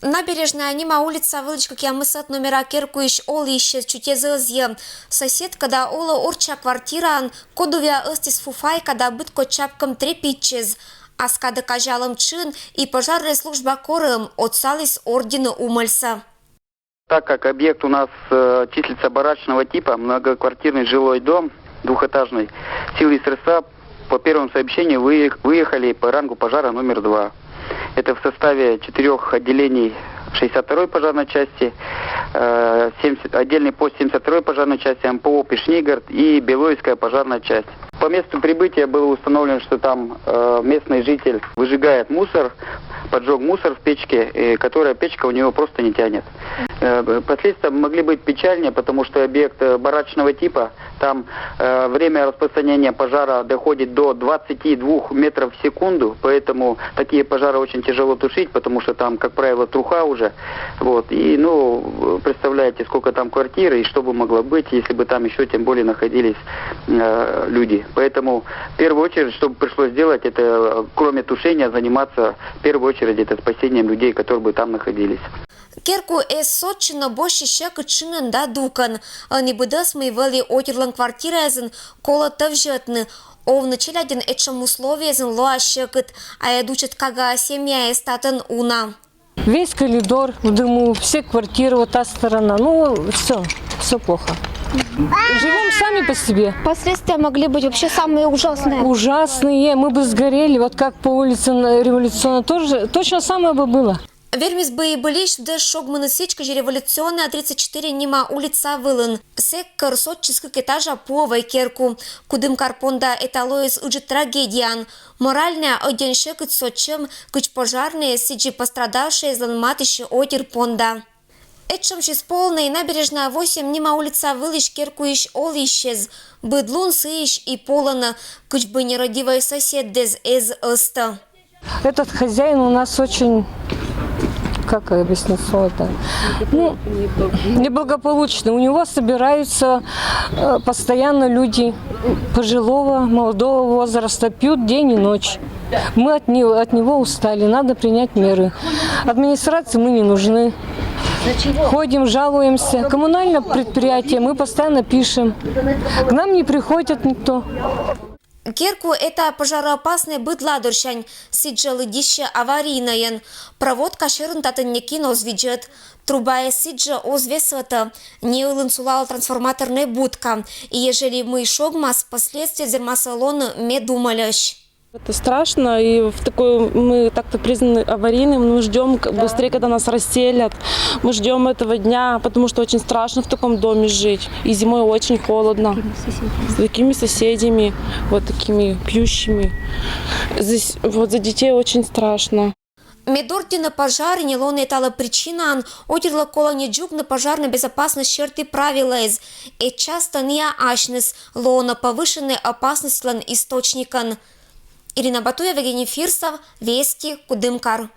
Набережная Нима улица Вылечка Киамысат номера Керкуиш Оли исчез чутезызье. Сосед, когда Ола Орча квартира, кодувя ыстис фуфай, когда бытко чапком трепичез. Аскада кажалом чин и пожарная служба корым отсалис ордена умыльса. Так как объект у нас числится барачного типа, многоквартирный жилой дом, двухэтажный, силы СРСА по первому сообщению выехали по рангу пожара номер 2. Это в составе 4 отделений 62-й пожарной части, отдельный пост 72-й пожарной части, МПО Пешнигард и Белойская пожарная часть. По месту прибытия было установлено, что там местный житель выжигает мусор, поджег мусор в печке, которая печка у него просто не тянет. Последствия могли быть печальнее, потому что объект барачного типа, там время распространения пожара доходит до 22 метров в секунду, поэтому такие пожары очень тяжело тушить, потому что там, как правило, труха уже. Вот. И, представляете, сколько там квартир и что бы могло быть, если бы там еще тем более находились люди. Поэтому в первую очередь, что бы пришлось сделать, это кроме тушения заниматься в первую очередь это спасением людей, которые бы там находились. Керку сотчина больше щек чинен да дукан. Не будас мы вели отерлан квартирезен кола тавжетны. Овны челядин этшем условиезен лоа щекет, а ядучет кага семья статен уна. Весь коридор в дыму, все квартиры, вот та сторона. Все плохо. Живем сами по себе. Последствия могли быть вообще самые ужасные. Ужасные. Мы бы сгорели, вот как по улице Революционной, тоже точно самое бы было. Вермис бы и былиш, да шогманы сечка же революционная 34 Нима улица Вылын. Сек корсотческих этажа по Вайкерку, кудым карпонда эталоис уджит трагедиян. Моральная один шекет сочем, куч пожарные сиджи пострадавшие зланматыщи отир понда. Этчем же с полной набережная 8 Нима улица Вылыш Керкуиш Ол исчез. Быдлун сыищ и полона, куч бы нерадивый сосед дез из оста. Этот хозяин у нас очень... Как объяснить это? Неблагополучно. У него собираются постоянно люди пожилого, молодого возраста, пьют день и ночь. Мы от него устали, надо принять меры. Администрации мы не нужны. Ходим, жалуемся. Коммунальное предприятие мы постоянно пишем. К нам не приходит никто. Керку это пожароопасный быдладурщань, сиджалы дище аварийная. Проводка шернтатын не кино звиджет. Труба сиджа озвесвата, не улынсулала трансформаторная будка. И ежели мы шогмас, последствия зермасалона не думалящ. Это страшно, и мы так-то признаны аварийным, мы ждем быстрее, когда нас расселят, мы ждем этого дня, потому что очень страшно в таком доме жить, и зимой очень холодно, с такими соседями, вот такими пьющими, здесь, вот за детей очень страшно. Медордина пожар не лоне тала причина, отерла кола не джуг на пожарной безопасность черты правила из, и часто не ашнес лона повышенной опасности лан источникан. Ирина Батуева, Евгений Фирсов, Вести, Кудымкар.